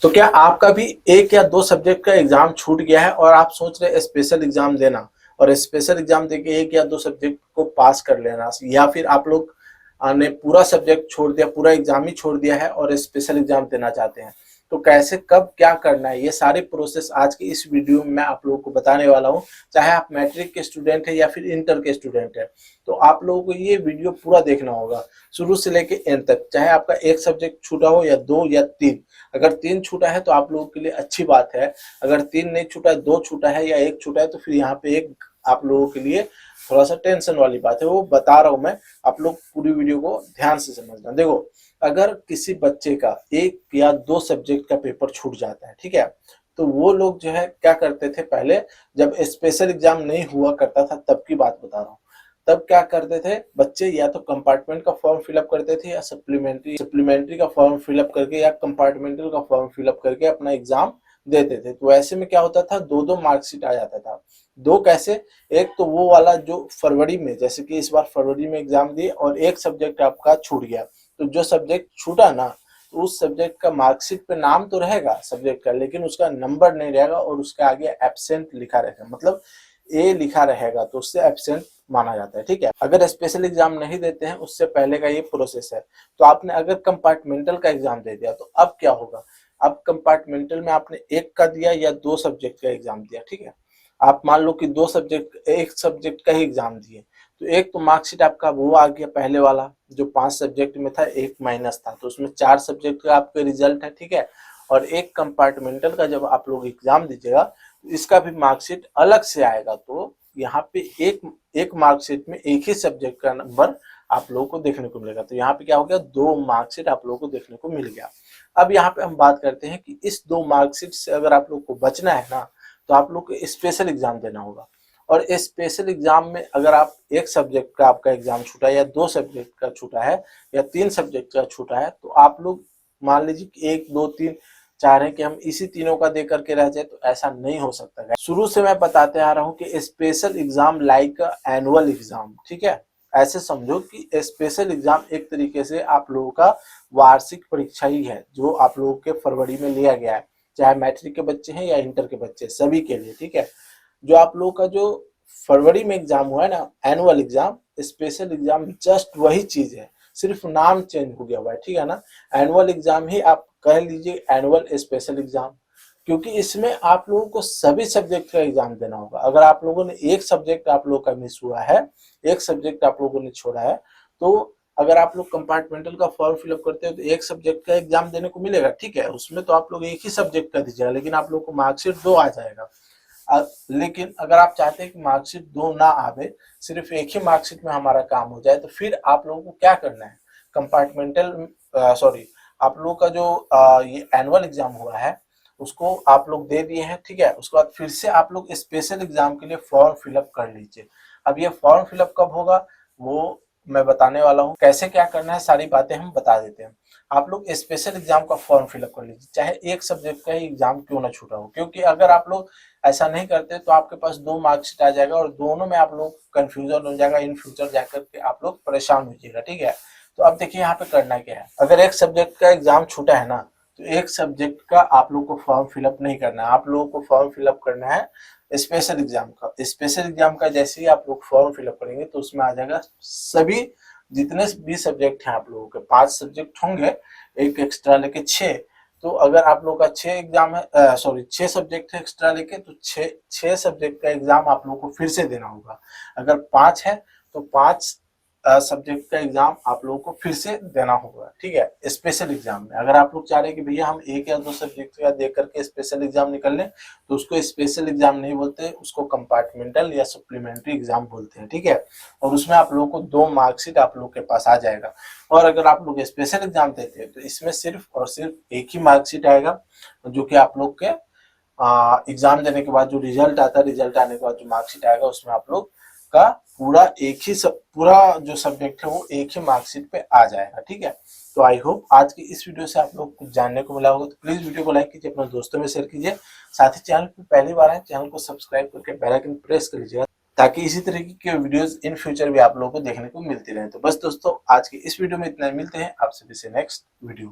तो क्या आपका भी एक या दो सब्जेक्ट का एग्जाम छूट गया है और आप सोच रहे हैं स्पेशल एग्जाम देना और स्पेशल एग्जाम देके एक या दो सब्जेक्ट को पास कर लेना, या फिर आप लोग ने पूरा सब्जेक्ट छोड़ दिया, पूरा एग्जाम ही छोड़ दिया है और स्पेशल एग्जाम देना चाहते हैं, तो कैसे कब क्या करना है, ये सारे प्रोसेस आज की इस वीडियो में मैं आप लोगों को बताने वाला हूँ। चाहे आप मैट्रिक के स्टूडेंट हैं या फिर इंटर के स्टूडेंट हैं, तो आप लोगों को ये वीडियो पूरा देखना होगा शुरू से लेके एंड तक। चाहे आपका एक सब्जेक्ट छूटा हो या दो या तीन, अगर तीन छूटा है तो आप लोगों के लिए अच्छी बात है, अगर तीन नहीं छूटा है, दो छूटा है या एक छूटा है, तो फिर यहाँ पे एक आप लोगों के लिए थोड़ा सा टेंशन वाली बात है, वो बता रहा हूं मैं। आप लोग पूरी वीडियो को ध्यान से समझना। देखो, अगर किसी बच्चे का एक या दो सब्जेक्ट का पेपर छूट जाता है, ठीक है, तो वो लोग जो है क्या करते थे, पहले जब स्पेशल एग्जाम नहीं हुआ करता था तब की बात बता रहा हूँ, तब क्या करते थे बच्चे, या तो कंपार्टमेंट का फॉर्म फिलअप करते थे या सप्लीमेंट्री का फॉर्म फिलअप करके या कंपार्टमेंटल का फॉर्म फिलअप करके अपना एग्जाम देते थे। तो ऐसे में क्या होता था, दो दो मार्कशीट आ जाता था। दो कैसे, एक तो वो वाला जो फरवरी में, जैसे कि इस बार फरवरी में एग्जाम दिए और एक सब्जेक्ट आपका छूट गया, तो जो सब्जेक्ट छूटा ना, तो उस सब्जेक्ट का मार्कशीट पे नाम तो रहेगा सब्जेक्ट का, लेकिन उसका नंबर नहीं रहेगा और उसके आगे एब्सेंट लिखा रहेगा, मतलब ए लिखा रहेगा, तो उससे एब्सेंट माना जाता है। ठीक है, अगर स्पेशल एग्जाम नहीं देते हैं उससे पहले का ये प्रोसेस है। तो आपने अगर कंपार्टमेंटल का एग्जाम दे दिया तो अब क्या होगा, अब कंपार्टमेंटल में आपने एक का दिया या दो सब्जेक्ट का एग्जाम दिया, ठीक है, आप मान लो कि दो सब्जेक्ट, एक सब्जेक्ट का ही एग्जाम दिए, तो एक तो मार्कशीट आपका वो आ गया पहले वाला जो 5 सब्जेक्ट में था, एक माइनस था, तो उसमें 4 सब्जेक्ट का आपके रिजल्ट है, ठीक है। और एक कंपार्टमेंटल का जब आप लोग एग्जाम दीजिएगा तो इसका भी मार्कशीट अलग से आएगा। तो यहाँ पे एक मार्कशीट में एक ही सब्जेक्ट का नंबर आप लोगों को देखने को मिलेगा। तो यहाँ पे क्या हो गया, दो मार्कशीट आप लोगों को देखने को मिल गया। अब यहाँ पे हम बात करते हैं कि इस दो मार्कशीट से अगर आप लोग को बचना है ना, तो आप लोग को स्पेशल एग्जाम देना होगा। और स्पेशल एग्जाम में अगर आप एक सब्जेक्ट का आपका एग्जाम छूटा है या दो सब्जेक्ट का छूटा है या तीन सब्जेक्ट का छूटा है, तो आप लोग मान लीजिए कि एक दो तीन चाह रहे हैं कि हम इसी तीनों का दे करके रह जाए, तो ऐसा नहीं हो सकता। शुरू से मैं बताते आ रहा हूँ कि special exam like annual exam, ठीक है, ऐसे समझो कि स्पेशल एग्जाम एक तरीके से आप लोगों का वार्षिक परीक्षा ही है, जो आप लोगों के फरवरी में लिया गया है, चाहे मैट्रिक के बच्चे हैं या इंटर के बच्चे, सभी के लिए, ठीक है। जो आप लोगों का जो फरवरी में एग्जाम हुआ है ना, annual exam, special exam just वही चीज है, सिर्फ नाम चेंज हो गया हुआ है, ठीक है ना। एनुअल एग्जाम ही आप कह लीजिए, एनुअल स्पेशल एग्जाम, क्योंकि इसमें आप लोगों को सभी सब्जेक्ट का एग्जाम देना होगा। अगर आप लोगों ने एक सब्जेक्ट आप लोगों का मिस हुआ है, एक सब्जेक्ट आप लोगों ने छोड़ा है, तो अगर आप लोग कंपार्टमेंटल का फॉर्म फिलअप करते हो तो एक सब्जेक्ट का एग्जाम देने को मिलेगा, ठीक है, उसमें तो आप लोग एक ही सब्जेक्ट का दीजिएगा, लेकिन आप लोग को मार्कशीट दो आ जाएगा। लेकिन अगर आप चाहते हैं कि मार्कशीट दो ना आवे, सिर्फ एक ही मार्कशीट में हमारा काम हो जाए, तो फिर आप लोगों को क्या करना है, कंपार्टमेंटल सॉरी आप लोगों का जो ये एनुअल एग्जाम हुआ है उसको आप लोग दे दिए हैं, ठीक है, उसके बाद फिर से आप लोग स्पेशल एग्जाम के लिए फॉर्म फिलअप कर लीजिए। अब ये फॉर्म फिलअप कब होगा वो मैं बताने वाला हूँ, कैसे क्या करना है सारी बातें हम बता देते हैं। आप लोग स्पेशल एग्जाम का फॉर्म फिलअप कर लीजिए, चाहे एक सब्जेक्ट का ही एग्जाम क्यों ना छूटा हो, क्योंकि अगर आप लोग ऐसा नहीं करते तो आपके पास दो मार्कशीट आ जाएगा और दोनों में आप लोग कंफ्यूजन हो जाएगा, इन फ्यूचर जाकर के आप लोग परेशान होइएगा, ठीक है। तो अब देखिए यहाँ पे करना क्या है, अगर एक सब्जेक्ट का एग्जाम छूटा है ना, तो एक सब्जेक्ट का आप लोग को फॉर्म फिलअप नहीं करना है, आप लोगों को फॉर्म फिलअप करना है स्पेशल एग्जाम का। स्पेशल एग्जाम का जैसे ही आप लोग फॉर्म फिलअप करेंगे तो उसमें आ जाएगा सभी जितने भी सब्जेक्ट हैं, आप लोगों के 5 सब्जेक्ट होंगे, एक एक्स्ट्रा लेके 6। तो अगर आप लोगों का 6 एग्जाम है, सॉरी 6 सब्जेक्ट है एक्स्ट्रा लेके, तो 6 सब्जेक्ट का एग्जाम आप लोगों को फिर से देना होगा। अगर 5 है तो 5 सब्जेक्ट का एग्जाम आप लोगों को फिर से देना होगा, ठीक है, स्पेशल एग्जाम में। अगर आप लोग चाह रहे हैं कि भैया हम एक या दो सब्जेक्ट का दे करके स्पेशल एग्जाम निकल लें, तो उसको स्पेशल एग्जाम नहीं बोलते, उसको कंपार्टमेंटल या सप्लीमेंट्री एग्जाम बोलते हैं, ठीक है। और उसमें आप लोगों को दो मार्कशीट आप लोग के पास आ जाएगा। और अगर आप लोग स्पेशल एग्जाम देते हैं तो इसमें सिर्फ और सिर्फ एक ही मार्कशीट आएगा, जो कि आप लोग के एग्जाम देने के बाद जो रिजल्ट आता है, रिजल्ट आने के बाद जो मार्कशीट आएगा उसमें आप लोग का पूरा जो सब्जेक्ट है वो एक ही मार्कशीट पे आ जाएगा, ठीक है। तो आई होप आज की इस वीडियो से आप लोग कुछ जानने को मिला होगा। तो प्लीज वीडियो को लाइक कीजिए, अपने दोस्तों में शेयर कीजिए, साथ ही चैनल पर पहली बार आए चैनल को सब्सक्राइब करके बेल आइकन प्रेस कर लीजिएगा, ताकि इसी तरीके के वीडियोस इन फ्यूचर भी आप लोगों को देखने को मिलती रहे। तो बस दोस्तों आज की इस वीडियो में इतना ही, मिलते हैं आप सभी से नेक्स्ट वीडियो।